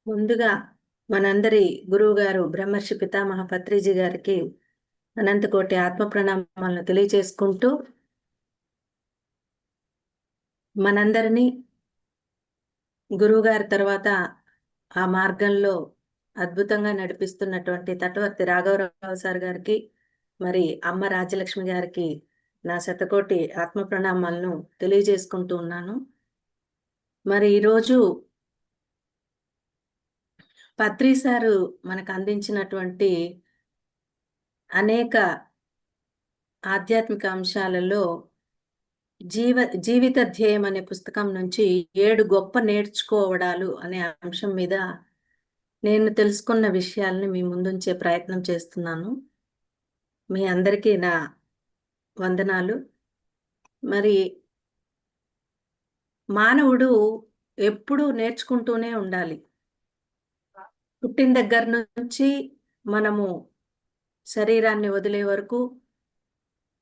ముందుగా మనందరి గురువు గారు బ్రహ్మర్షి పితామహ పత్రిజీ గారికి అనంతకోటి ఆత్మ ప్రణామాలను తెలియచేసుకుంటూ మనందరినీ గురువు గారి తర్వాత ఆ మార్గంలో అద్భుతంగా నడిపిస్తున్నటువంటి తటవర్తి రాఘవరావు సార్ గారికి మరి అమ్మ రాజ్యలక్ష్మి గారికి నా శతకోటి ఆత్మ ప్రణామాలను తెలియజేసుకుంటూ ఉన్నాను. మరి ఈరోజు పత్రి సారు మనకు అందించినటువంటి అనేక ఆధ్యాత్మిక అంశాలలో జీవిత ధ్యేయం అనే పుస్తకం నుంచి 7 గొప్ప నేర్చుకోవడాలు అనే అంశం మీద నేను తెలుసుకున్న విషయాల్ని మీ ముందుంచే ప్రయత్నం చేస్తున్నాను. మీ అందరికీ నా వందనాలు. మరి మానవుడు ఎప్పుడూ నేర్చుకుంటూనే ఉండాలి. పుట్టిన దగ్గర నుంచి మనము శరీరాన్ని వదిలే వరకు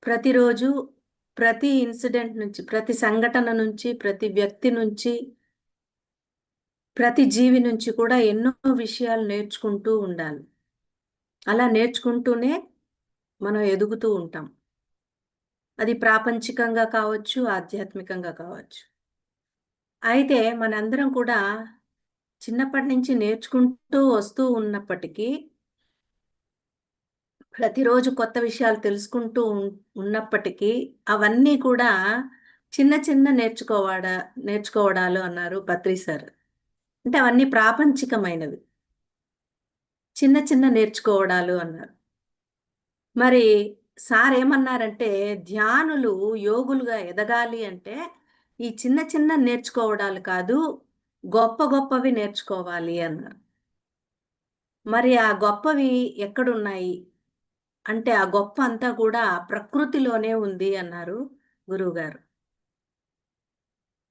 ప్రతిరోజు ప్రతి ఇన్సిడెంట్ నుంచి, ప్రతి సంఘటన నుంచి, ప్రతి వ్యక్తి నుంచి, ప్రతి జీవి నుంచి కూడా ఎన్నో విషయాలు నేర్చుకుంటూ ఉండాలి. అలా నేర్చుకుంటూనే మనం ఎదుగుతూ ఉంటాం. అది ప్రాపంచికంగా కావచ్చు, ఆధ్యాత్మికంగా కావచ్చు. అయితే మనందరం కూడా చిన్నప్పటి నుంచి నేర్చుకుంటూ వస్తూ ఉన్నప్పటికీ, ప్రతిరోజు కొత్త విషయాలు తెలుసుకుంటూ ఉన్నప్పటికీ, అవన్నీ కూడా చిన్న చిన్న నేర్చుకోవడాలు అన్నారు పత్రి సార్. అంటే అవన్నీ ప్రాపంచికమైనవి. చిన్న చిన్న నేర్చుకోవడాలు అన్నారు. మరి సార్ ఏమన్నారంటే, ధ్యానులు యోగులుగా ఎదగాలి అంటే, ఈ చిన్న చిన్న నేర్చుకోవడాలు కాదు, గొప్ప గొప్పవి నేర్చుకోవాలి అన్నారు. మరి ఆ గొప్పవి ఎక్కడున్నాయి? అంటే ఆ గొప్ప అంతా కూడా ప్రకృతిలోనే ఉంది అన్నారు గురువుగారు.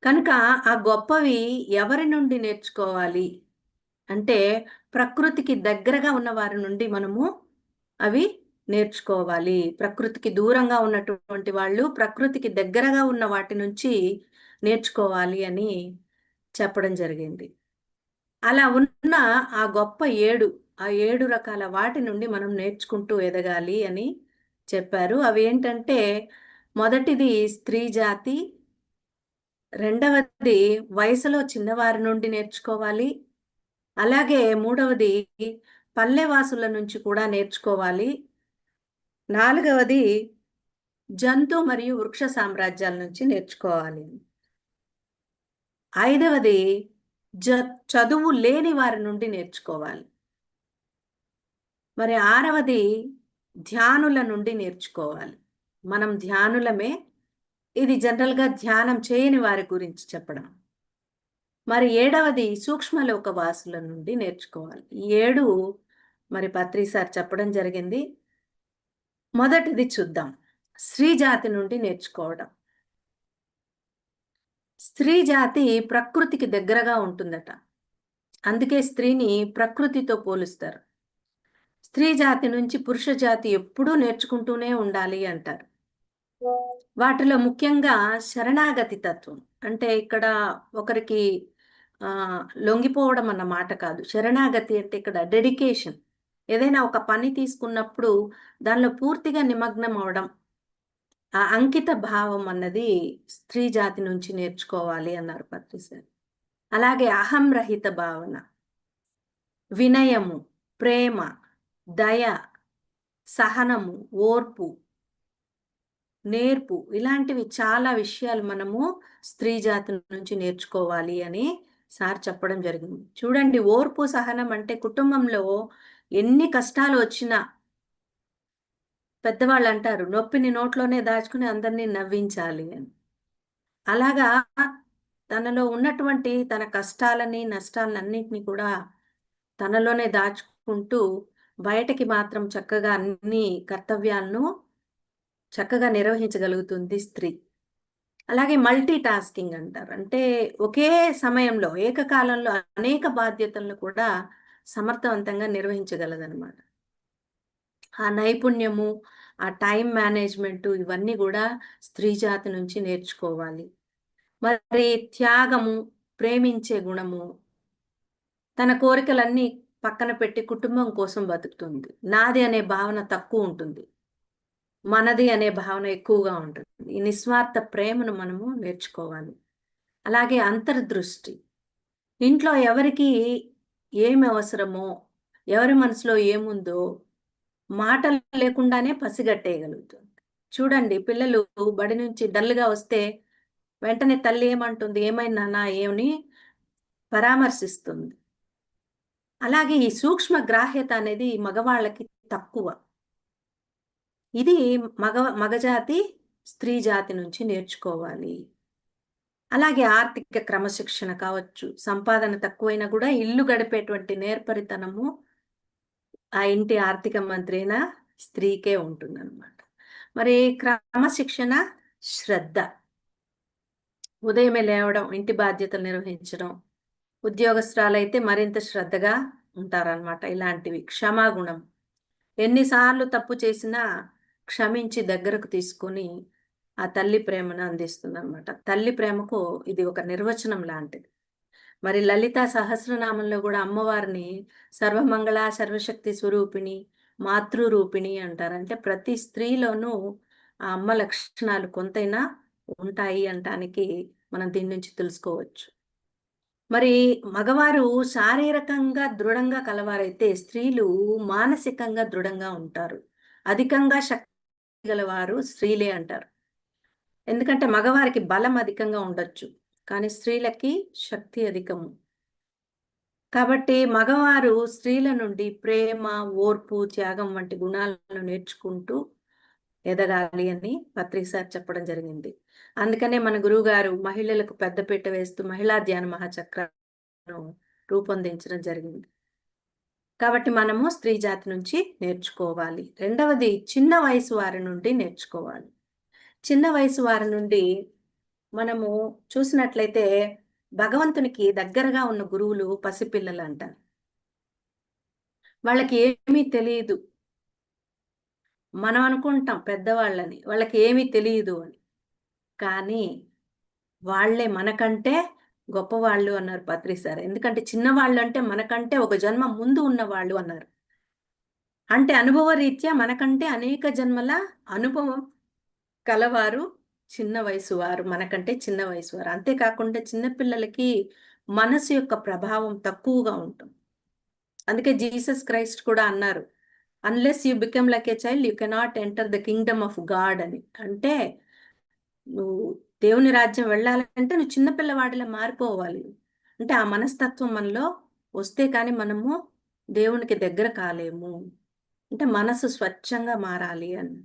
కనుక ఆ గొప్పవి ఎవరి నుండి నేర్చుకోవాలి? అంటే ప్రకృతికి దగ్గరగా ఉన్న వారి నుండి మనము అవి నేర్చుకోవాలి. ప్రకృతికి దూరంగా ఉన్నటువంటి వాళ్ళు ప్రకృతికి దగ్గరగా ఉన్న వాటి నుంచి నేర్చుకోవాలి అని చెప్పడం జరిగింది. అలా ఉన్న ఆ గొప్ప 7 ఆ 7 రకాల వాటి నుండి మనం నేర్చుకుంటూ ఎదగాలి అని చెప్పారు. అవేంటంటే మొదటిది స్త్రీ జాతి, రెండవది వయసులో చిన్నవారి నుండి నేర్చుకోవాలి. అలాగే మూడవది పల్లెవాసుల నుంచి కూడా నేర్చుకోవాలి. నాలుగవది జంతు మరియు వృక్ష సామ్రాజ్యాల నుంచి నేర్చుకోవాలి. ఐదవది చదువు లేని వారి నుండి నేర్చుకోవాలి. మరి ఆరవది ధ్యానుల నుండి నేర్చుకోవాలి. మనం ధ్యానులమే. ఇది జనరల్‌గా ధ్యానం చేయని వారి గురించి చెప్పడం. మరి ఏడవది సూక్ష్మలోక వాసుల నుండి నేర్చుకోవాలి. ఈ 7 మరి పత్రి సార్ చెప్పడం జరిగింది. మొదటిది చూద్దాం. స్త్రీ జాతి నుండి నేర్చుకోవడం. స్త్రీ జాతి ప్రకృతికి దగ్గరగా ఉంటుందట. అందుకే స్త్రీని ప్రకృతితో పోలుస్తారు. స్త్రీ జాతి నుంచి పురుష జాతి ఎప్పుడూ నేర్చుకుంటూనే ఉండాలి అంటారు. వాటిలో ముఖ్యంగా శరణాగతి తత్వం. అంటే ఇక్కడ ఒకరికి లొంగిపోవడం అన్న మాట కాదు. శరణాగతి అంటే ఇక్కడ డెడికేషన్. ఏదైనా ఒక పని తీసుకున్నప్పుడు దానిలో పూర్తిగా నిమగ్నం అవ్వడం. ఆ అంకిత భావం అన్నది స్త్రీ జాతి నుంచి నేర్చుకోవాలి అన్నారు పత్రి సార్. అలాగే అహం రహిత భావన, వినయము, ప్రేమ, దయ, సహనము, ఓర్పు, నేర్పు ఇలాంటివి చాలా విషయాలు మనము స్త్రీ జాతి నుంచి నేర్చుకోవాలి అని సార్ చెప్పడం జరిగింది. చూడండి, ఓర్పు, సహనం అంటే కుటుంబంలో ఎన్ని కష్టాలు వచ్చినా పెద్దవాళ్ళు అంటారు, నొప్పిని నోట్లోనే దాచుకుని అందరినీ నవ్వించాలి అని. అలాగా తనలో ఉన్నటువంటి తన కష్టాలని, నష్టాలన్నిటిని కూడా తనలోనే దాచుకుంటూ బయటకి మాత్రం చక్కగా అన్ని కర్తవ్యాలను చక్కగా నిర్వహించగలుగుతుంది స్త్రీ. అలాగే మల్టీ టాస్కింగ్ అంటారు. అంటే ఒకే సమయంలో ఏకకాలంలో అనేక బాధ్యతలను కూడా సమర్థవంతంగా నిర్వహించగలదనమాట. ఆ నైపుణ్యము, ఆ టైం మేనేజ్‌మెంటు ఇవన్నీ గూడా స్త్రీ జాతి నుంచి నేర్చుకోవాలి. మరి త్యాగము, ప్రేమించే గుణము, తన కోరికలన్నీ పక్కన పెట్టి కుటుంబం కోసం బతుకుతుంది. నాది అనే భావన తక్కువ ఉంటుంది. మనది అనే భావన ఎక్కువగా ఉంటుంది. ఈ నిస్వార్థ ప్రేమను మనము నేర్చుకోవాలి. అలాగే అంతర్దృష్టి. ఇంట్లో ఎవరికి ఏమి అవసరమో, ఎవరి మనసులో ఏముందో మాటలు లేకుండానే పసిగట్టేయగలుగుతుంది. చూడండి, పిల్లలు బడి నుంచి డల్‌గా వస్తే వెంటనే తల్లి ఏమంటుంది? "ఏమైంది నాన్న?" ఏమని పరామర్శిస్తుంది. అలాగే ఈ సూక్ష్మ గ్రాహ్యత అనేది మగవాళ్ళకి తక్కువ. ఇది మగజాతి స్త్రీ జాతి నుంచి నేర్చుకోవాలి. అలాగే ఆర్థిక క్రమశిక్షణ కావచ్చు. సంపాదన తక్కువైనా కూడా ఇల్లు గడిపేటువంటి నేర్పరితనము ఆ ఇంటి ఆర్థిక మంత్రి అయిన స్త్రీకే ఉంటుందన్నమాట. మరి క్రమశిక్షణ, శ్రద్ధ. ఉదయమే లేవడం, ఇంటి బాధ్యతలు నిర్వహించడం. ఉద్యోగస్తురాలైతే మరింత శ్రద్ధగా ఉంటారనమాట. ఇలాంటివి. క్షమాగుణం. ఎన్నిసార్లు తప్పు చేసినా క్షమించి దగ్గరకు తీసుకొని ఆ తల్లి ప్రేమను అందిస్తుందనమాట. తల్లి ప్రేమకు ఇది ఒక నిర్వచనం లాంటిది. మరి లలితా సహస్రనామంలో గూడా అమ్మవారిని సర్వమంగళ, సర్వశక్తి స్వరూపిణి, మాతృరూపిణి అంటారు. అంటే ప్రతి స్త్రీలోనూ ఆ అమ్మ లక్షణాలు కొంతైనా ఉంటాయి అనటానికి మనం దీని నుంచి తెలుసుకోవచ్చు. మరి మగవారు శారీరకంగా దృఢంగా కలవారైతే, స్త్రీలు మానసికంగా దృఢంగా ఉంటారు. అధికంగా శక్తి గలవారు స్త్రీలే అంటారు. ఎందుకంటే మగవారికి బలం అధికంగా ఉండొచ్చు. కానీ స్త్రీలకి శక్తి అధికము. కాబట్టి మగవారు స్త్రీల నుండి ప్రేమ, ఓర్పు, త్యాగం వంటి గుణాలను నేర్చుకుంటూ ఎదగాలి అని పత్రిక సార్ చెప్పడం జరిగింది. అందుకనే మన గురువుగారు మహిళలకు పెద్దపీట వేస్తూ మహిళా ధ్యాన మహాచక్రాలను రూపొందించడం జరిగింది. కాబట్టి మనము స్త్రీ జాతి నుంచి నేర్చుకోవాలి. రెండవది చిన్న వయసు వారి నుండి నేర్చుకోవాలి. చిన్న వయసు వారి నుండి మనము చూసినట్లయితే భగవంతునికి దగ్గరగా ఉన్న గురువులు పసిపిల్లలంటారు. వాళ్ళకి ఏమీ తెలీదు. మనం అనుకుంటాం పెద్దవాళ్ళని. వాళ్ళకి ఏమీ తెలీదు అని. కానీ వాళ్ళే మనకంటే గొప్పవాళ్ళు అన్నారు పత్రి సార్. ఎందుకంటే చిన్నవాళ్ళు అంటే మనకంటే ఒక జన్మ ముందు ఉన్నవాళ్ళు అన్నారు. అంటే అనుభవరీత్యా మనకంటే అనేక జన్మల అనుభవం కలవారు చిన్న వయసు వారు. మనకంటే చిన్న వయసు వారు. అంతేకాకుండా చిన్న పిల్లలకి మనసు యొక్క ప్రభావం తక్కువగా ఉంటుంది. అందుకే జీసస్ క్రైస్ట్ కూడా అన్నారు. Unless you become like a child you cannot enter the Kingdom of God అని. అంటే నువ్వు దేవుని రాజ్యం వెళ్ళాలంటే నువ్వు చిన్న పిల్లవాడిలా మారిపోవాలి. అంటే ఆ మనస్తత్వం మనలో వస్తే కానీ మనము దేవునికి దగ్గర కాలేము. అంటే మనసు స్వచ్ఛంగా మారాలి అని.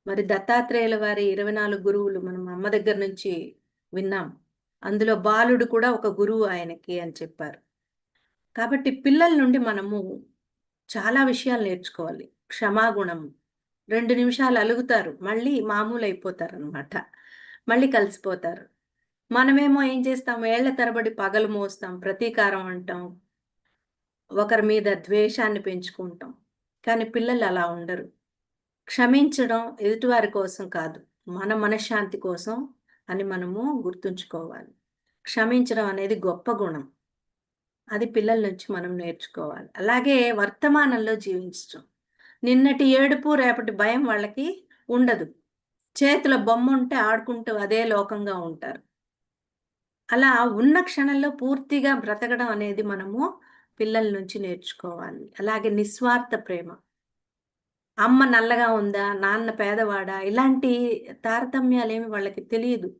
మరి దత్తాత్రేయుల వారి 24 గురువులు మనం అమ్మ దగ్గర నుంచి విన్నాం. అందులో బాలుడు కూడా ఒక గురువు ఆయనకి అని చెప్పారు. కాబట్టి పిల్లల నుండి మనము చాలా విషయాలు నేర్చుకోవాలి. క్షమాగుణం. 2 నిమిషాలు అలుగుతారు. మళ్ళీ మామూలయిపోతారనమాట. మళ్ళీ కలిసిపోతారు. మనమేమో ఏం చేస్తాం? ఏళ్ల తరబడి పగలు మోస్తాం. ప్రతీకారం అంటాం. ఒకరి మీద ద్వేషాన్ని పెంచుకుంటాం. కానీ పిల్లలు అలా ఉండరు. క్షమించడం ఎదుటివారి కోసం కాదు. మన మనశ్శాంతి కోసం అని మనము గుర్తుంచుకోవాలి. క్షమించడం అనేది గొప్ప గుణం. అది పిల్లల నుంచి మనం నేర్చుకోవాలి. అలాగే వర్తమానంలో జీవించటం. నిన్నటి ఏడుపు, రేపటి భయం వాళ్ళకి ఉండదు. చేతిలో బొమ్ముంటే ఆడుకుంటూ అదే లోకంగా ఉంటారు. అలా ఉన్న క్షణంలో పూర్తిగా బ్రతకడం అనేది మనము పిల్లల నుంచి నేర్చుకోవాలి. అలాగే నిస్వార్థ ప్రేమ. అమ్మ నల్లగా ఉందా? నాన్న పేదవాడా? ఇలాంటి తారతమ్యాలేమి వాళ్ళకి తెలీదు.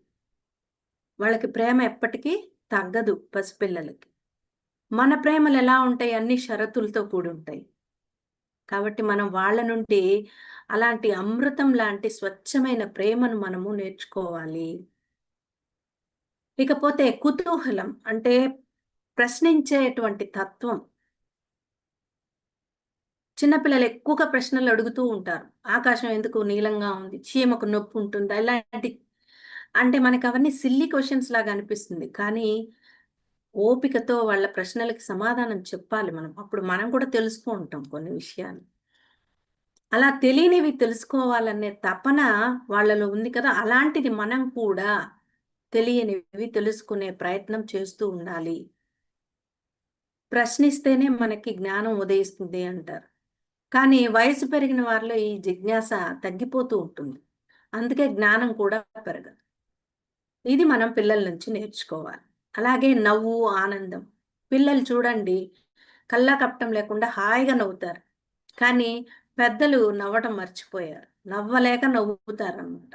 వాళ్ళకి ప్రేమ ఎప్పటికీ తగ్గదు పసిపిల్లలకి. మన ప్రేమలెలా ఉంటాయి? అన్ని షరతులతో కూడుంటాయి. కాబట్టి మనం వాళ్ళ నుండి అలాంటి అమృతం లాంటి స్వచ్ఛమైన ప్రేమను మనము నేర్చుకోవాలి. ఇకపోతే కుతూహలం అంటే ప్రశ్నించేటువంటి తత్వం. చిన్న పిల్లలు ఎక్కువగా ప్రశ్నలు అడుగుతూ ఉంటారు. ఆకాశం ఎందుకు నీలంగా ఉంది? చీమకు నొప్పి ఉంటుందా? ఇలాంటి అంటే మనకవన్నీ సిల్లీ క్వెషన్స్ లాగా అనిపిస్తుంది. కానీ ఓపికతో వాళ్ళ ప్రశ్నలకి సమాధానం చెప్పాలి మనం. అప్పుడు మనం కూడా తెలుసుకుంటాం కొన్ని విషయాలు. అలా తెలియనివి తెలుసుకోవాలనే తపన వాళ్ళలో ఉంది కదా! అలాంటిది మనం కూడా తెలియనివి తెలుసుకునే ప్రయత్నం చేస్తూ ఉండాలి. ప్రశ్నిస్తేనే మనకి జ్ఞానం ఉదయిస్తుంది అంటారు. కానీ వయసు పెరిగిన వారిలో ఈ జిజ్ఞాస తగ్గిపోతూ ఉంటుంది. అందుకే జ్ఞానం కూడా పెరగదు. ఇది మనం పిల్లల నుంచి నేర్చుకోవాలి. అలాగే నవ్వు, ఆనందం. పిల్లలు చూడండి కల్లాకపటం లేకుండా హాయిగా నవ్వుతారు. కానీ పెద్దలు నవ్వటం మర్చిపోయారు. నవ్వలేక నవ్వుతారనమాట.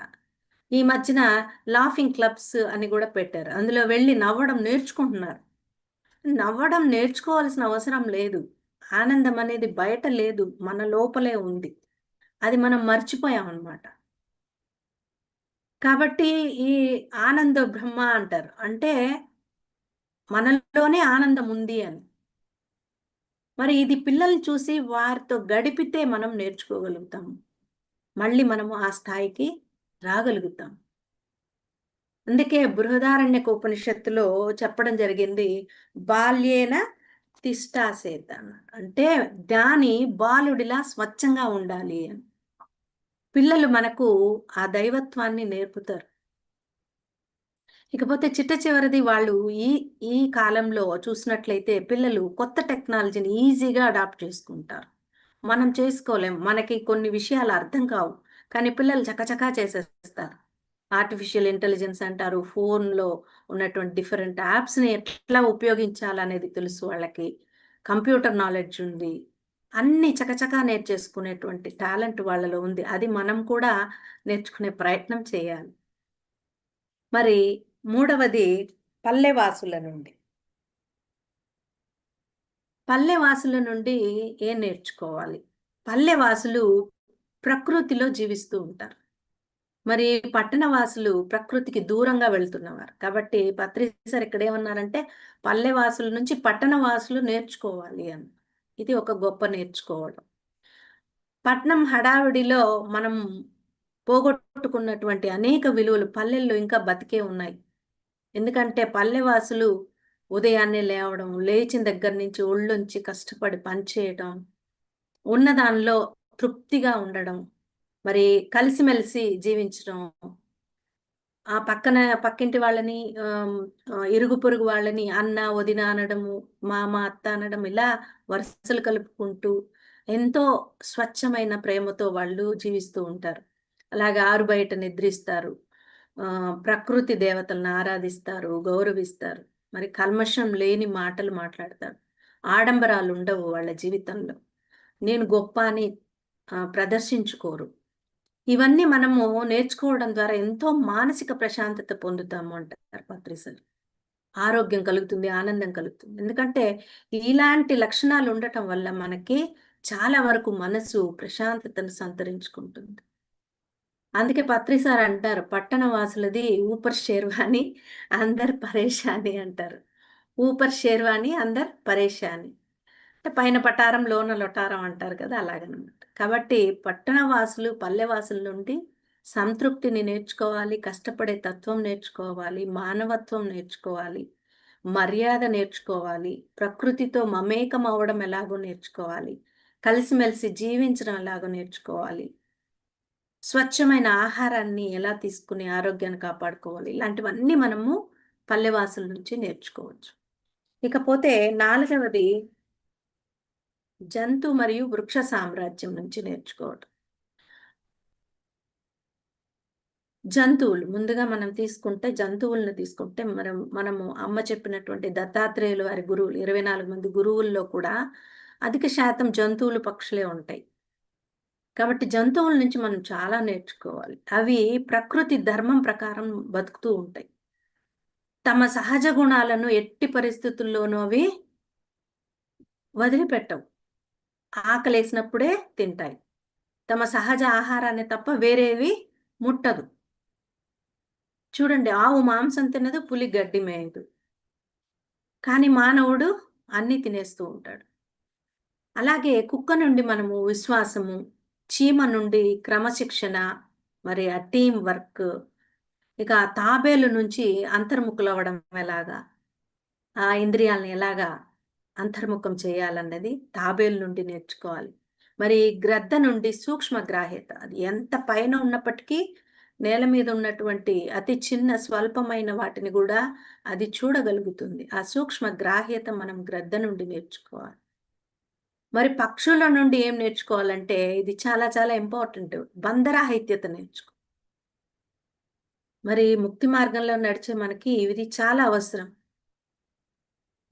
ఈ మధ్యన లాఫింగ్ క్లబ్స్ అని గూడా పెట్టారు. అందులో వెళ్లి నవ్వడం నేర్చుకుంటున్నారు. నవ్వడం నేర్చుకోవాల్సిన అవసరం లేదు. ఆనందం అనేది బయట లేదు. మన లోపలే ఉంది. అది మనం మర్చిపోయామనమాట. కాబట్టి ఈ ఆనంద బ్రహ్మ అంటారు. అంటే మనలోనే ఆనందం ఉంది అని. మరి ఇది పిల్లల్ని చూసి వారితో గడిపితే మనం నేర్చుకోగలుగుతాం. మళ్ళీ మనము ఆ స్థాయికి రాగలుగుతాం. అందుకే బృహదారణ్యక ఉపనిషత్తులో చెప్పడం జరిగింది. బాల్యేన తిష్టాసేత అన్నాడు. అంటే జ్ఞాని బాలుడిలా స్వచ్ఛంగా ఉండాలి అని. పిల్లలు మనకు ఆ దైవత్వాన్ని నేర్పుతారు. ఇకపోతే చిట్ట చివరిది వాళ్ళు ఈ ఈ కాలంలో చూసినట్లయితే పిల్లలు కొత్త టెక్నాలజీని ఈజీగా అడాప్ట్ చేసుకుంటారు. మనం చేసుకోలేం. మనకి కొన్ని విషయాలు అర్థం కావు. కానీ పిల్లలు చకచకా చేసేస్తారు. ఆర్టిఫిషియల్ ఇంటెలిజెన్స్ అంటారు. ఫోన్‌లో ఉన్నటువంటి డిఫరెంట్ యాప్స్‌ని ఎట్లా ఉపయోగించాలనేది తెలుసు వాళ్ళకి. కంప్యూటర్ నాలెడ్జ్ ఉంది. అన్నీ చకచకా నేర్చేసుకునేటువంటి టాలెంట్ వాళ్ళలో ఉంది. అది మనం కూడా నేర్చుకునే ప్రయత్నం చేయాలి. మరి మూడవది పల్లెవాసుల నుండి. పల్లెవాసుల నుండి ఏం నేర్చుకోవాలి? పల్లెవాసులు ప్రకృతిలో జీవిస్తూ ఉంటారు. మరి పట్టణవాసులు ప్రకృతికి దూరంగా వెళ్తున్నవారు. కాబట్టి పత్రిసార్ ఇక్కడేమన్నారంటే, పల్లెవాసుల నుంచి పట్టణవాసులు నేర్చుకోవాలి అని. ఇది ఒక గొప్ప నేర్చుకోవడం. పట్నం హడావిడిలో మనం పోగొట్టుకున్నటువంటి అనేక విలువలు పల్లెల్లో ఇంకా బతికే ఉన్నాయి. ఎందుకంటే పల్లెవాసులు ఉదయాన్నే లేవడం, లేచిన దగ్గర నుంచి ఒళ్ళొంచి కష్టపడి పని చేయటం, ఉన్న దానిలో తృప్తిగా ఉండడం, మరి కలిసిమెలిసి జీవించడం, ఆ పక్కింటి వాళ్ళని ఇరుగు పొరుగు వాళ్ళని అన్న, వదిన అనడము, మామ, అత్త అనడం ఇలా వరుసలు కలుపుకుంటూ ఎంతో స్వచ్ఛమైన ప్రేమతో వాళ్ళు జీవిస్తూ ఉంటారు. అలాగే ఆరుబయట నిద్రిస్తారు. ప్రకృతి దేవతలను ఆరాధిస్తారు, గౌరవిస్తారు. మరి కల్మషం లేని మాటలు మాట్లాడతారు. ఆడంబరాలుండవు వాళ్ళ జీవితంలో. నేను గొప్ప అని ప్రదర్శించుకోరు. ఇవన్నీ మనము నేర్చుకోవడం ద్వారా ఎంతో మానసిక ప్రశాంతత పొందుతాము అంటారు పత్రిసార్. ఆరోగ్యం కలుగుతుంది, ఆనందం కలుగుతుంది. ఎందుకంటే ఇలాంటి లక్షణాలు ఉండటం వల్ల మనకి చాలా వరకు మనసు ప్రశాంతతను సంతరించుకుంటుంది. అందుకే పత్రిసార్ అంటారు, "పట్టణ వాసులది ఊపర్ షేర్వాని అందర్ పరేషాని" అంటారు. ఊపర్ షేర్వాని అందర్ పరేషాని. అంటే పైన పటారం లోన లొటారం అంటారు కదా! అలాగనమాట. కాబట్టి పట్టణ వాసులు, పల్లె వాసుల నుండి సంతృప్తిని నేర్చుకోవాలి, కష్టపడే తత్వం నేర్చుకోవాలి, మానవత్వం నేర్చుకోవాలి, మర్యాద నేర్చుకోవాలి, ప్రకృతితో మమేకం అవ్వడం ఎలాగో నేర్చుకోవాలి, కలిసిమెలిసి జీవించడం ఎలాగో నేర్చుకోవాలి, స్వచ్ఛమైన ఆహారాన్ని ఎలా తీసుకుని ఆరోగ్యాన్ని కాపాడుకోవాలి. ఇలాంటివన్నీ మనము పల్లెవాసుల నుంచి నేర్చుకోవచ్చు. ఇకపోతే నాలుగవది జంతు మరియు వృక్ష సామ్రాజ్యం నుంచి నేర్చుకోవటం. జంతువులు ముందుగా మనం తీసుకుంటే జంతువులను తీసుకుంటే మనము అమ్మ చెప్పినటువంటి దత్తాత్రేయులు వారి గురువులు 24 మంది గురువుల్లో కూడా అధిక శాతం జంతువులు, పక్షులే ఉంటాయి. కాబట్టి జంతువుల నుంచి మనం చాలా నేర్చుకోవాలి. అవి ప్రకృతి ధర్మం ప్రకారం బతుకుతూ ఉంటాయి. తమ సహజ గుణాలను ఎట్టి పరిస్థితుల్లోనూ అవి వదిలిపెట్టవు. ఆకలేసినప్పుడే తింటాయి. తమ సహజ ఆహారాన్ని తప్ప వేరేవి ముట్టదు. చూడండి ఆవు మాంసం తినదు, పులి గడ్డి మేయదు. కానీ మానవుడు అన్నీ తినేస్తూ ఉంటాడు. అలాగే కుక్క నుండి మనము విశ్వాసము, చీమ నుండి క్రమశిక్షణ, మరి ఆ టీమ్ వర్క్, ఇక తాబేలు నుంచి అంతర్ముఖులవ్వడం ఎలాగా, ఆ ఇంద్రియాలను ఎలాగా అంతర్ముఖం చేయాలన్నది తాబేలు నుండి నేర్చుకోవాలి. మరి గ్రద్ద నుండి సూక్ష్మ గ్రాహ్యత. అది ఎంత పైన ఉన్నప్పటికీ నేల మీద ఉన్నటువంటి అతి చిన్న స్వల్పమైన వాటిని గూడా అది చూడగలుగుతుంది. ఆ సూక్ష్మ గ్రాహ్యత మనం గ్రద్ద నుండి నేర్చుకోవాలి. మరి పక్షుల నుండి ఏం నేర్చుకోవాలంటే ఇది చాలా చాలా ఇంపార్టెంట్. బంధరాహిత్యత నేర్చుకో. మరి ముక్తి మార్గంలో నడిచే మనకి ఇది చాలా అవసరం.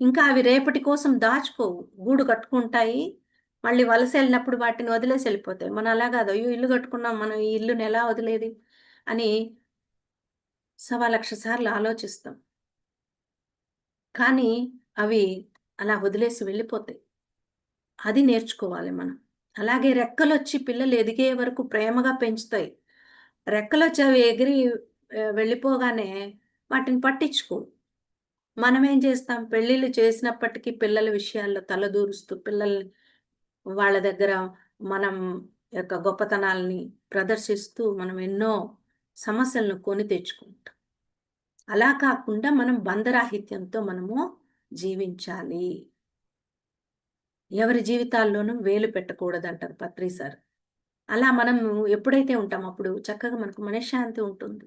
ఇంకా అవి రేపటి కోసం దాచుకోవు. గూడు కట్టుకుంటాయి. మళ్ళీ వలసెళ్ళినప్పుడు వాటిని వదిలేసి ఎళ్ళిపోతాయి. మనం అలా గాదు. అయ్యో! ఇల్లు కట్టుకున్నాం. మనం ఈ ఇల్లుని ఎలా వదిలేది అని సవా లక్ష సార్లు ఆలోచిస్తాం. కానీ అవి అలా వదిలేసి వెళ్ళిపోతాయి. అది నేర్చుకోవాలి మనం. అలాగే రెక్కలొచ్చి పిల్లలు ఎదిగే వరకు ప్రేమగా పెంచుతాయి. రెక్కలొచ్చి అవి ఎగిరి వెళ్ళిపోగానే వాటిని పట్టించుకోవు. మనమేం చేస్తాం పెళ్ళిళ్ళు చేసినప్పటికీ పిల్లల విషయాల్లో తలదూరుస్తూ పిల్లల్ని వాళ్ళ దగ్గర మనం యొక్క గొప్పతనాల్ని ప్రదర్శిస్తూ మనం ఎన్నో సమస్యలను కొని తెచ్చుకుంటాం. అలా కాకుండా మనం బంధరాహిత్యంతో మనము జీవించాలి. ఎవరి జీవితాల్లోనూ వేలు పెట్టకూడదంటారు పత్రి సార్. అలా మనము ఎప్పుడైతే ఉంటామో అప్పుడు చక్కగా మనకు మనశ్శాంతి ఉంటుంది.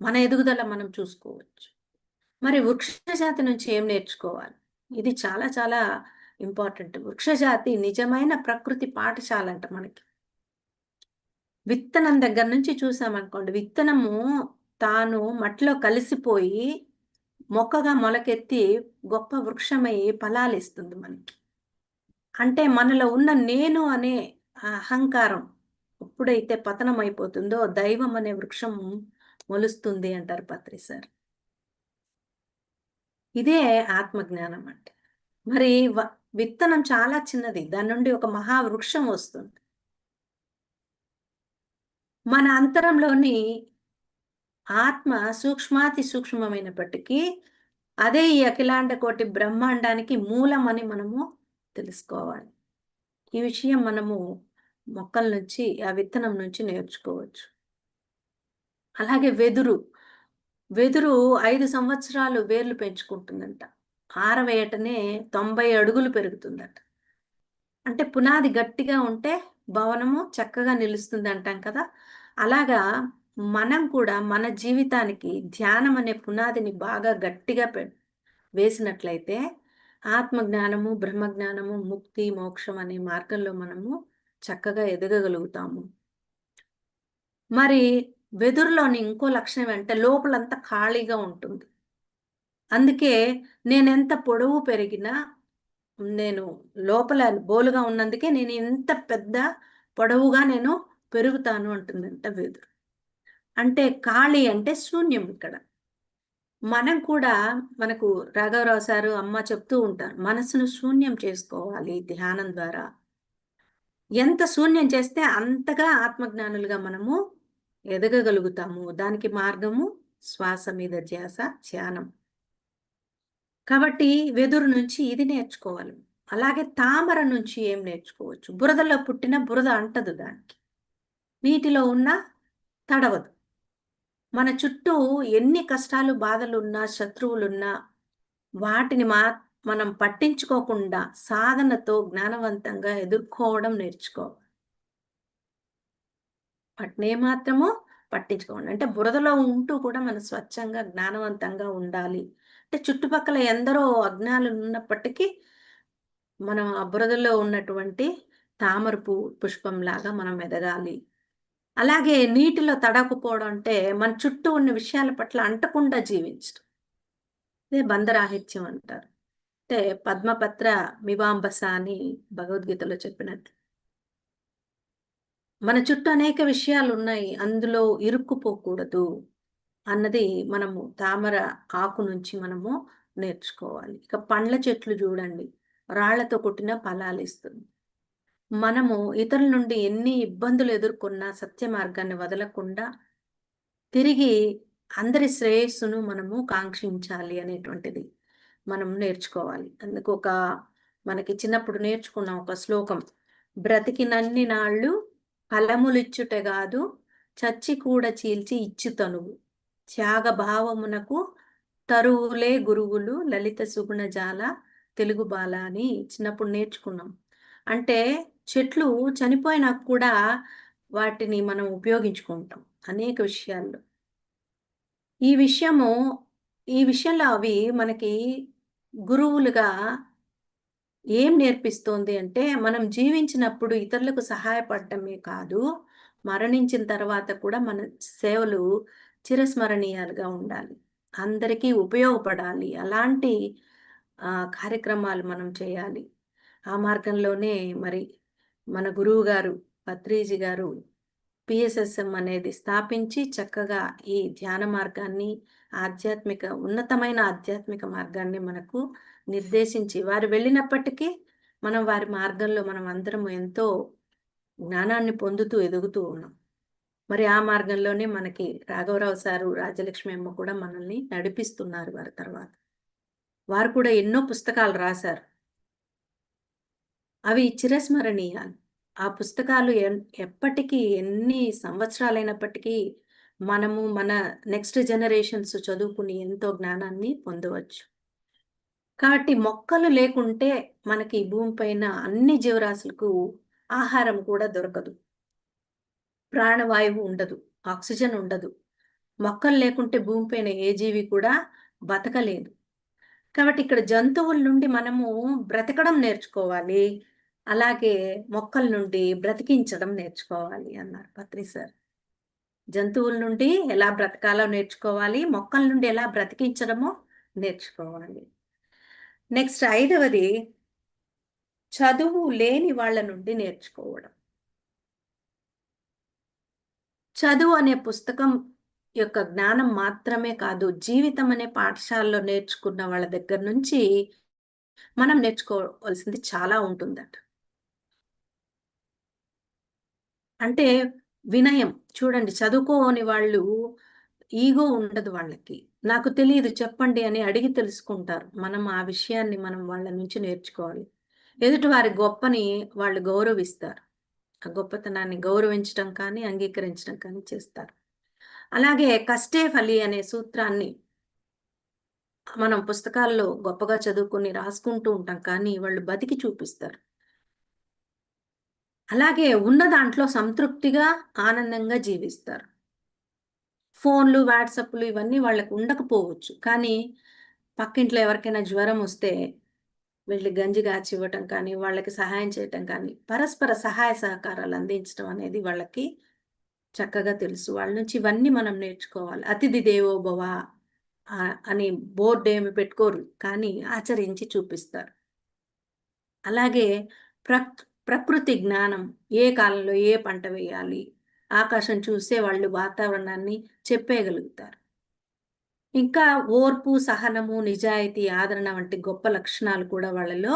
మన ఎదుగుదల మనం చూసుకోవచ్చు. మరి వృక్షజాతి నుంచి ఏం నేర్చుకోవాలి? ఇది చాలా చాలా ఇంపార్టెంట్. వృక్షజాతి నిజమైన ప్రకృతి పాఠశాలంట మనకి. విత్తనం దగ్గర నుంచి చూసామనుకోండి, విత్తనము తాను మట్టిలో కలిసిపోయి, మొక్కగా మొలకెత్తి గొప్ప వృక్షమై ఫలాలిస్తుంది మనకి. అంటే మనలో ఉన్న నేను అనే ఆ అహంకారం ఎప్పుడైతే పతనమైపోతుందో, దైవం అనే వృక్షం మొలుస్తుంది అంటారు పత్రి సార్. ఇదే ఆత్మజ్ఞానం అంటే. మరి విత్తనం చాలా చిన్నది. దాని నుండి ఒక మహావృక్షం వస్తుంది. మన అంతరంలోని ఆత్మ సూక్ష్మాతి సూక్ష్మమైనప్పటికీ, అదే ఈ అఖిలాండ కోటి బ్రహ్మాండానికి మూలమని మనము తెలుసుకోవాలి. ఈ విషయం మనము మొక్కల నుంచి, ఆ విత్తనం నుంచి నేర్చుకోవచ్చు. అలాగే వెదురు 5 సంవత్సరాలు వేర్లు పెంచుకుంటుందంట. ఆరవేయటనే 90 అడుగులు పెరుగుతుందట. అంటే పునాది గట్టిగా ఉంటే భవనము చక్కగా నిలుస్తుందంటాం కదా! అలాగా మనం కూడా మన జీవితానికి ధ్యానం అనే పునాదిని బాగా గట్టిగా వేసినట్లయితే ఆత్మ జ్ఞానము, బ్రహ్మ జ్ఞానము, ముక్తి, మోక్షం అనే మార్గంలో మనము చక్కగా ఎదగగలుగుతాము. మరి వెదురులోని ఇంకో లక్షణం ఏంటంటే లోపలంతా ఖాళీగా ఉంటుంది. అందుకే నేనెంత పొడవు పెరిగినా నేను లోపల బోలుగా ఉన్నందుకే నేను ఇంత పెద్ద పొడవుగా నేను పెరుగుతాను అంటుందంట వెదురు. అంటే ఖాళీ అంటే శూన్యం ఇక్కడ. మనం కూడా మనకు రాఘవరావు సారు, అమ్మ చెప్తూ ఉంటారు. మనసును శూన్యం చేసుకోవాలి ధ్యానం ద్వారా. ఎంత శూన్యం చేస్తే అంతగా ఆత్మజ్ఞానులుగా మనము ఎదగగలుగుతాము. దానికి మార్గము శ్వాస మీద ధ్యాస, ధ్యానం. కాబట్టి వెదురు నుంచి ఇది నేర్చుకోవాలి. అలాగే తామర నుంచి ఏం నేర్చుకోవచ్చు? బురదలో పుట్టిన బురద అంటదు దానికి. నీటిలో ఉన్న తడవదు. మన చుట్టూ ఎన్ని కష్టాలు, బాధలున్నా, శత్రువులున్నా వాటిని మనం పట్టించుకోకుండా సాధనతో జ్ఞానవంతంగా ఎదుర్కోవడం నేర్చుకోవాలి. వాటినేమాత్రము పట్టించుకోకండి. అంటే బురదలో ఉంటూ కూడా మనం స్వచ్ఛంగా, జ్ఞానవంతంగా ఉండాలి. అంటే చుట్టుపక్కల ఎందరో అజ్ఞానులున్నప్పటికీ, మనం ఆ బురదలో ఉన్నటువంటి తామర పుష్పంలాగా మనం ఎదగాలి. అలాగే నీటిలో తడవకపోవడం అంటే, మన చుట్టూ ఉన్న విషయాల పట్ల అంటకుండా జీవించడం. ఇదే బంధరాహిత్యం అంటారు. అంటే పద్మపత్ర మీమాంస అని భగవద్గీతలో చెప్పినట్టు. మన చుట్టూ అనేక విషయాలున్నాయి. అందులో ఇరుక్కుపోకూడదు అన్నది మనము తామర ఆకు నుంచి మనము నేర్చుకోవాలి. ఇక పండ్ల చెట్లు జూడండి. రాళ్లతో కొట్టిన ఫలాలిస్తుంది. మనము ఇతరుల నుండి ఎన్ని ఇబ్బందులు ఎదుర్కొన్నా సత్య మార్గాన్ని వదలకుండా తిరిగి అందరి శ్రేయస్సును మనము కాంక్షించాలి అనేటువంటిది మనం నేర్చుకోవాలి. అందుకు మనకి చిన్నప్పుడు నేర్చుకున్న ఒక శ్లోకం. బ్రతికినన్ని నాళ్ళు ఫలములిచ్చుట గాదు చచ్చి కూడా చీల్చి ఇచ్చు తనువు. త్యాగ భావమునకు తరువులే గురువులు లలిత సుగుణజాల తెలుగు బాల అని చిన్నప్పుడు నేర్చుకున్నాం. అంటే చెట్లు చనిపోయినా కూడా వాటిని మనం ఉపయోగించుకుంటాం అనేక విషయాల్లో. ఈ విషయము ఈ విషయంలో అవి మనకి గురువులుగా ఏం నేర్పిస్తోంది అంటే, మనం జీవించినప్పుడు ఇతరులకు సహాయపడటమే కాదు, మరణించిన తర్వాత కూడా మన సేవలు చిరస్మరణీయాలుగా ఉండాలి. అందరికీ ఉపయోగపడాలి. అలాంటి కార్యక్రమాలు మనం చేయాలి. ఆ మార్గంలోనే మరి మన గురువుగారు పత్రిజీ గారు పిఎస్ఎస్ఎం అనేది స్థాపించి చక్కగా ఈ ధ్యాన మార్గాన్ని, ఉన్నతమైన ఆధ్యాత్మిక మార్గాన్ని మనకు నిర్దేశించి వారు వెళ్ళినప్పటికీ మనం వారి మార్గంలో మనం అందరం ఎంతో జ్ఞానాన్ని పొందుతూ ఎదుగుతూ ఉన్నాం. మరి ఆ మార్గంలోనే మనకి రాఘవరావు సారు, రాజలక్ష్మి అమ్మ కూడా మనల్ని నడిపిస్తున్నారు వారి తర్వాత. వారు కూడా ఎన్నో పుస్తకాలు రాశారు. అవి చిరస్మరణీయాలు. ఆ పుస్తకాలు ఎప్పటికీ ఎన్ని సంవత్సరాలైనప్పటికీ మనము మన నెక్స్ట్ జనరేషన్స్ చదువుకుని ఎంతో జ్ఞానాన్ని పొందవచ్చు. కాబట్టి మొక్కలు లేకుంటే మనకి ఈ భూమి పైన అన్ని జీవరాశులకు ఆహారం కూడా దొరకదు. ప్రాణవాయువు ఉండదు. ఆక్సిజన్ ఉండదు. మొక్కలు లేకుంటే భూమి పైన ఏ జీవి కూడా బతకలేదు. కాబట్టి ఇక్కడ జంతువుల నుండి మనము బ్రతకడం నేర్చుకోవాలి. అలాగే మొక్కల నుండి బ్రతికించడం నేర్చుకోవాలి అన్నారు పత్రి సార్. జంతువుల నుండి ఎలా బ్రతకాలో నేర్చుకోవాలి. మొక్కల నుండి ఎలా బ్రతికించడమో నేర్చుకోవాలి. నెక్స్ట్ ఐదవది చదువు లేని వాళ్ళ నుండి నేర్చుకోవడం. చదువు అనే పుస్తకం యొక్క జ్ఞానం మాత్రమే కాదు, జీవితం అనే పాఠశాలలో నేర్చుకున్న వాళ్ళ దగ్గర నుంచి మనం నేర్చుకోవాల్సింది చాలా ఉంటుందట. అంటే వినయం. చూడండి, చదువుకోని వాళ్ళు ఈగో ఉండదు వాళ్ళకి. నాకు తెలీదు చెప్పండి అని అడిగి తెలుసుకుంటారు. మనం ఆ విషయాన్ని మనం వాళ్ళ నుంచి నేర్చుకోవాలి. ఎదుటి వారి గొప్పని వాళ్ళు గౌరవిస్తారు. ఆ గొప్పతనాన్ని గౌరవించటం కానీ, అంగీకరించడం కానీ చేస్తారు. అలాగే కష్టే ఫలి అనే సూత్రాన్ని మనం పుస్తకాల్లో గొప్పగా చదువుకొని రాసుకుంటూ ఉంటాం కానీ, వాళ్ళు బతికి చూపిస్తారు. అలాగే ఉన్న దాంట్లో సంతృప్తిగా, ఆనందంగా జీవిస్తారు. ఫోన్‌లు, వాట్సాప్‌లు ఇవన్నీ వాళ్ళకి ఉండకపోవచ్చు. కానీ పక్కింట్లో ఎవరికైనా జ్వరమొస్తే వెళ్లి గంజి కాచి ఇవ్వటం కానీ, వాళ్ళకి సహాయం చేయటం కానీ, పరస్పర సహాయ సహకారాలు అందించడం అనేది వాళ్ళకి చక్కగా తెలుసు. వాళ్ళ నుంచి ఇవన్నీ మనం నేర్చుకోవాలి. అతిథి దేవో భవ అని బోర్డేమి పెట్టుకోరు. కానీ ఆచరించి చూపిస్తారు. అలాగే ప్రకృతి జ్ఞానం. ఏ కాలంలో ఏ పంట వేయాలి? ఆకాశం చూసే వాళ్ళు వాతావరణాన్ని చెప్పేయగలుగుతారు. ఇంకా ఓర్పు, సహనము, నిజాయితీ, ఆదరణ వంటి గొప్ప లక్షణాలు కూడా వాళ్ళలో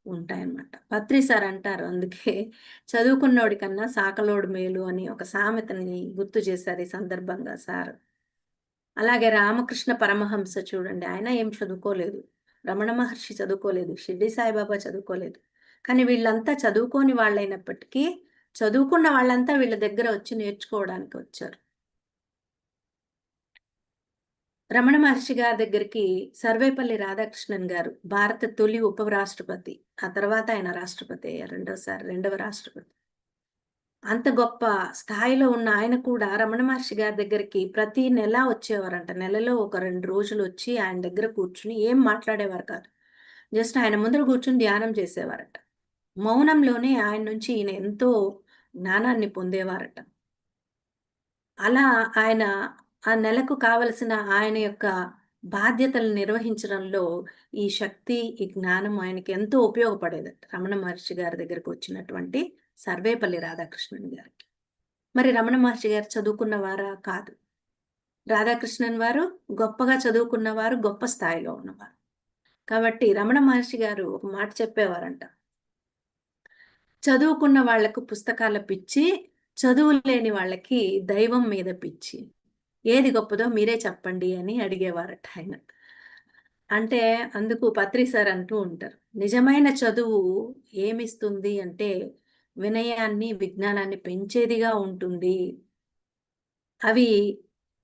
ఉంటాయన్నమాట. పత్రి సార్ అంటారు అందుకే చదువుకున్నోడి కన్నా సాకలోడు మేలు అని ఒక సామెతని గుర్తు చేశారు ఈ సందర్భంగా సార్. అలాగే రామకృష్ణ పరమహంస చూడండి. ఆయన ఏం చదువుకోలేదు. రమణ మహర్షి చదువుకోలేదు. షిర్డీ సాయిబాబా చదువుకోలేదు. కానీ వీళ్ళంతా చదువుకోని వాళ్ళైనప్పటికీ, చదువుకున్న వాళ్ళంతా వీళ్ళ దగ్గర వచ్చి నేర్చుకోవడానికి వచ్చారు. రమణ మహర్షి గారి దగ్గరికి సర్వేపల్లి రాధాకృష్ణన్ గారు, భారత తొలి ఉపరాష్ట్రపతి. ఆ తర్వాత ఆయన రాష్ట్రపతి అయ్యారు. రెండవ రాష్ట్రపతి. అంత గొప్ప స్థాయిలో ఉన్న ఆయన కూడా రమణ మహర్షి గారి దగ్గరికి ప్రతి నెల వచ్చేవారంట. నెలలో ఒక 2 రోజులొచ్చి ఆయన దగ్గర కూర్చొని ఏం మాట్లాడేవారు కాదు. జస్ట్ ఆయన ముందర కూర్చొని ధ్యానం చేసేవారట. మౌనంలోనే ఆయన నుంచి ఈయన ఎంతో జ్ఞానాన్ని పొందేవారట. అలా ఆయన ఆ నెలకు కావలసిన ఆయన యొక్క బాధ్యతలు నిర్వహించడంలో ఈ శక్తి, ఈ జ్ఞానం ఆయనకి ఎంతో ఉపయోగపడేదట. రమణ మహర్షి గారి దగ్గరకొచ్చినటువంటి సర్వేపల్లి రాధాకృష్ణన్ గారికి. మరి రమణ మహర్షి గారు చదువుకున్నవారా? కాదు. రాధాకృష్ణన్ వారు గొప్పగా చదువుకున్నవారు, గొప్ప స్థాయిలో ఉన్నవారు. కాబట్టి రమణ మహర్షి గారు ఒక మాట చెప్పేవారంట. చదువుకున్న వాళ్లకు పుస్తకాల పిచ్చి, చదువు లేని వాళ్ళకి దైవం మీద పిచ్చి. ఏది గొప్పదో మీరే చెప్పండి అని అడిగేవారట ఆయన. అంటే అందుకు పత్రి సార్ అంటూ ఉంటారు. నిజమైన చదువు ఏమిస్తుంది అంటే వినయాన్ని, విజ్ఞానాన్ని పెంచేదిగా ఉంటుంది. అవి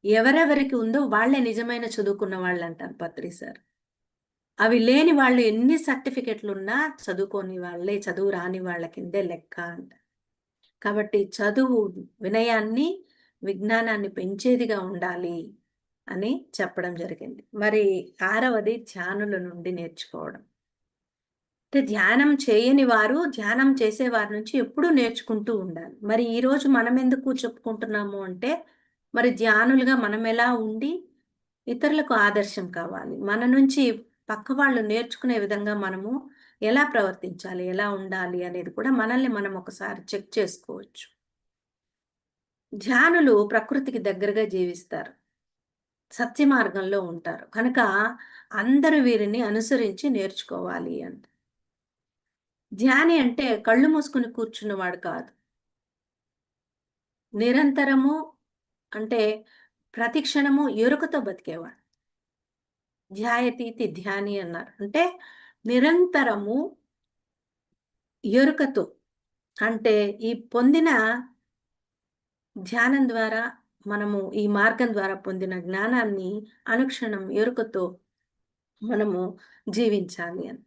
ఎవరెవరికి ఉందో వాళ్ళే నిజమైన చదువుకున్న వాళ్ళంటారు పత్రి సార్. అవి లేని వాళ్ళు ఎన్ని సర్టిఫికెట్లున్నా చదువుకోని వాళ్ళే, చదువు రాని వాళ్ళ కిందే లెక్క అంట. కాబట్టి చదువు వినయాన్ని, విజ్ఞానాన్ని పెంచేదిగా ఉండాలి అని చెప్పడం జరిగింది. మరి 6వది ధ్యానుల నుండి నేర్చుకోవడం. అంటే ధ్యానం చేయని వారు, ధ్యానం చేసేవారి నుంచి ఎప్పుడూ నేర్చుకుంటూ ఉండాలి. మరి ఈరోజు మనమెందుకు చెప్పుకుంటున్నాము అంటే, మరి ధ్యానులుగా మనమెలా ఉండి, ఇతరులకు ఆదర్శం కావాలి. మన నుంచి పక్క వాళ్ళు నేర్చుకునే విధంగా మనము ఎలా ప్రవర్తించాలి, ఎలా ఉండాలి అనేది కూడా మనల్ని మనం ఒకసారి చెక్ చేసుకోవచ్చు. ధ్యానులు ప్రకృతికి దగ్గరగా జీవిస్తారు. సత్య మార్గంలో ఉంటారు. కనుక అందరూ వీరిని అనుసరించి నేర్చుకోవాలి అంట. ధ్యాని అంటే కళ్ళు మూసుకొని కూర్చున్నవాడు కాదు. నిరంతరము అంటే ప్రతి క్షణము ఎరుకతో బతికేవాడు. ధ్యాయతీతి ధ్యాని అన్నారు. అంటే నిరంతరము ఎరుకతో అంటే ఈ పొందిన ధ్యానం ద్వారా మనము ఈ మార్గం ద్వారా పొందిన జ్ఞానాన్ని అనుక్షణం ఎరుకతో మనము జీవించాలి అని.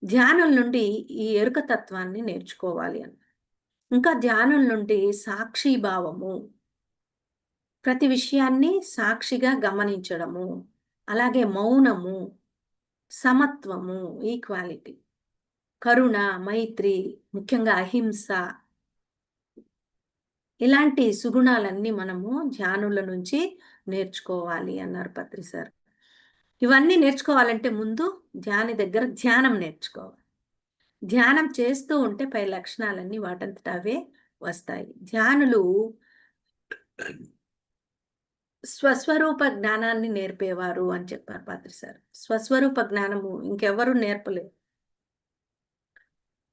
ధ్యానం నుండి ఈ ఎరుక తత్వాన్ని నేర్చుకోవాలి అని. ఇంకా ధ్యానం నుండి సాక్షీభావము, ప్రతి విషయాన్ని సాక్షిగా గమనించడము, అలాగే మౌనము, సమత్వము, ఈక్వాలిటీ, కరుణ, మైత్రి, ముఖ్యంగా అహింస, ఇలాంటి సుగుణాలన్నీ మనము ధ్యానుల నుంచి నేర్చుకోవాలి అన్నారు పత్రి సార్. ఇవన్నీ నేర్చుకోవాలంటే ముందు ధ్యాని దగ్గర ధ్యానం నేర్చుకోవాలి. ధ్యానం చేస్తూ ఉంటే పై లక్షణాలన్నీ వాటంతట అవే వస్తాయి. ధ్యానులు స్వస్వరూప జ్ఞానాన్ని నేర్పేవారు అని చెప్పారు పాత్రి సార్. స్వస్వరూప జ్ఞానము ఇంకెవరు నేర్పలేరు.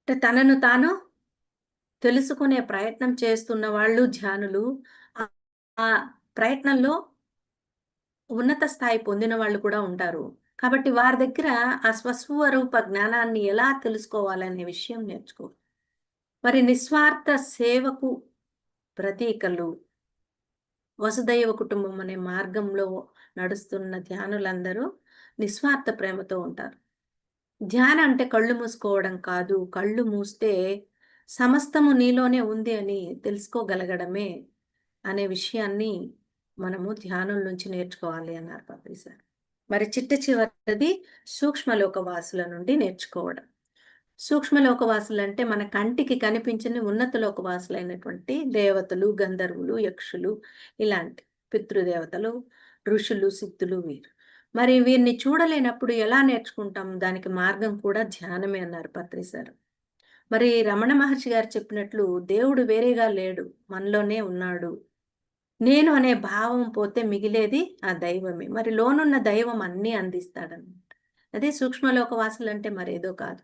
అంటే తనను తాను తెలుసుకునే ప్రయత్నం చేస్తున్న వాళ్ళు ధ్యానులు. ఆ ఆ ప్రయత్నంలో ఉన్నత స్థాయి పొందిన వాళ్ళు కూడా ఉంటారు. కాబట్టి వారి దగ్గర ఆ స్వస్వరూప జ్ఞానాన్ని ఎలా తెలుసుకోవాలనే విషయం నేర్చుకోవాలి. మరి నిస్వార్థ సేవకు ప్రతీకలు వసుదైవ కుటుంబం అనే మార్గంలో నడుస్తున్న ధ్యానులందరూ నిస్వార్థ ప్రేమతో ఉంటారు. ధ్యానం అంటే కళ్ళు మూసుకోవడం కాదు. కళ్ళు మూస్తే సమస్తము నీలోనే ఉంది అని తెలుసుకోగలగడమే అనే విషయాన్ని మనము ధ్యానం నుంచి నేర్చుకోవాలి అన్నారు పత్రి సార్. మరి చిట్ట చివరిది సూక్ష్మలోకవాసుల నుండి నేర్చుకోవడం. సూక్ష్మలోకవాసులంటే మన కంటికి కనిపించని ఉన్నత లోకవాసులైనటువంటి దేవతలు, గంధర్వులు, యక్షులు ఇలాంటి పితృదేవతలు, ఋషులు, సిద్ధులు వీరు. మరి వీరిని చూడలేనప్పుడు ఎలా నేర్చుకుంటాం? దానికి మార్గం కూడా ధ్యానమే అన్నారు పత్రి సార్. మరి రమణ మహర్షి గారు చెప్పినట్లు దేవుడు వేరేగా లేడు, మనలోనే ఉన్నాడు. నేను అనే భావం పోతే మిగిలేది ఆ దైవమే. మరి లోనున్న దైవం అన్నీ అందిస్తాడన్నమాట. అదే సూక్ష్మలోకవాసులంటే మరేదో కాదు.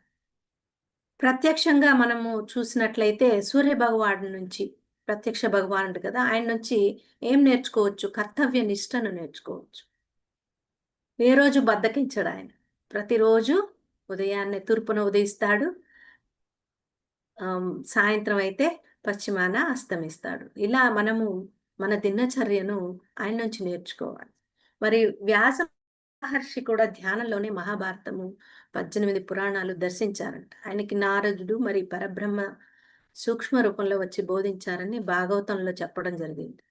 ప్రత్యక్షంగా మనము చూసినట్లయితే సూర్య భగవానుడి నుంచి ప్రత్యక్ష భగవానుడు కదా! ఆయన నుంచి ఏం నేర్చుకోవచ్చు? కర్తవ్య నిష్టను నేర్చుకోవచ్చు. ఏ రోజు బద్ధకించడాయన. ప్రతిరోజు ఉదయాన్నే తూర్పున ఉదయిస్తాడు. సాయంత్రం అయితే పశ్చిమాన అస్తమిస్తాడు. ఇలా మనము మన దినచర్యను ఆయన నుంచి నేర్చుకోవాలి. మరి వ్యాస మహర్షి కూడా ధ్యానంలోనే మహాభారతము, 18 పురాణాలు దర్శించారంట. ఆయనకి నారదుడు మరి పరబ్రహ్మ సూక్ష్మ రూపంలో వచ్చి బోధించారని భాగవతంలో చెప్పడం జరిగింది.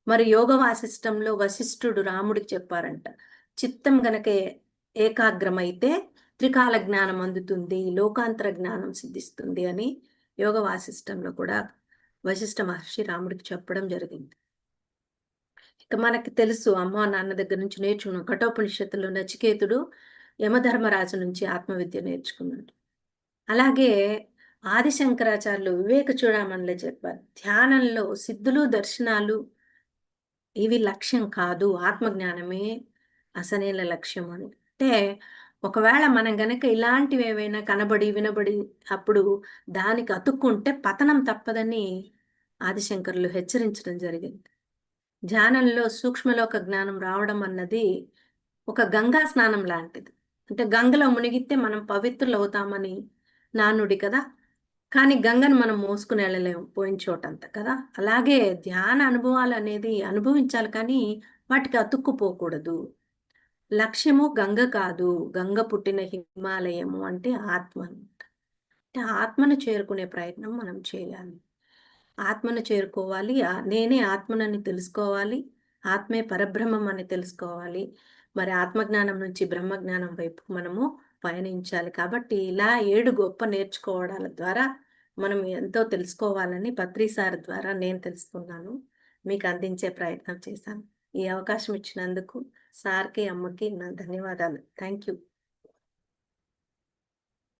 మరి యోగ వాసిష్టంలో వశిష్ఠుడు రాముడికి చెప్పారంట. చిత్తం గనక ఏకాగ్రమైతే త్రికాల జ్ఞానం అందుతుంది, లోకాంతర జ్ఞానం సిద్ధిస్తుంది అని యోగ వాసిష్టంలో కూడా వశిష్ఠ మహర్షి రాముడికి చెప్పడం జరిగింది. ఇక మనకి తెలుసు అమ్మ నాన్న దగ్గర నుంచి నేర్చుకున్నాం. కఠోపనిషత్తులో నచికేతుడు యమధర్మరాజు నుంచి ఆత్మవిద్య నేర్చుకున్నాడు. అలాగే ఆది శంకరాచార్యులు వివేక చూడామణిలో చెప్పారు. ధ్యానంలో సిద్ధులు, దర్శనాలు ఇవి లక్ష్యం కాదు. ఆత్మజ్ఞానమే అసలైన లక్ష్యం అని. అంటే ఒకవేళ మనం గనక ఇలాంటివేవైనా కనబడి, వినబడి అప్పుడు దానికి అతుక్కుంటే పతనం తప్పదని ఆదిశంకరులు హెచ్చరించడం జరిగింది. ధ్యానంలో సూక్ష్మలోక జ్ఞానం రావడం అన్నది ఒక గంగా స్నానం లాంటిది. అంటే గంగలో మునిగితే మనం పవిత్రులవుతామని నానుడి కదా! కానీ గంగను మనం మోసుకొని వెళ్ళలేము పోయిన చోటంతా కదా! అలాగే ధ్యాన అనుభవాలనేది అనుభవించాలి కానీ వాటికి అతుక్కుపోకూడదు. లక్ష్యము గంగ కాదు. గంగ పుట్టిన హిమాలయము అంటే ఆత్మ అన్నమాట. అంటే ఆత్మను చేరుకునే ప్రయత్నం మనం చేయాలి. ఆత్మను చేరుకోవాలి. నేనే ఆత్మనని తెలుసుకోవాలి. ఆత్మే పరబ్రహ్మం అని తెలుసుకోవాలి. మరి ఆత్మజ్ఞానం నుంచి బ్రహ్మజ్ఞానం వైపు మనము పయనించాలి. కాబట్టి ఇలా 7 గొప్ప నేర్చుకోవడాల ద్వారా మనం ఎంతో తెలుసుకోవాలని పత్రి సార్ ద్వారా నేను తెలుసుకున్నాను. మీకు అందించే ప్రయత్నం చేశాను. ఈ అవకాశం ఇచ్చినందుకు సార్‌కి, అమ్మకి నా ధన్యవాదాలు. Thank you.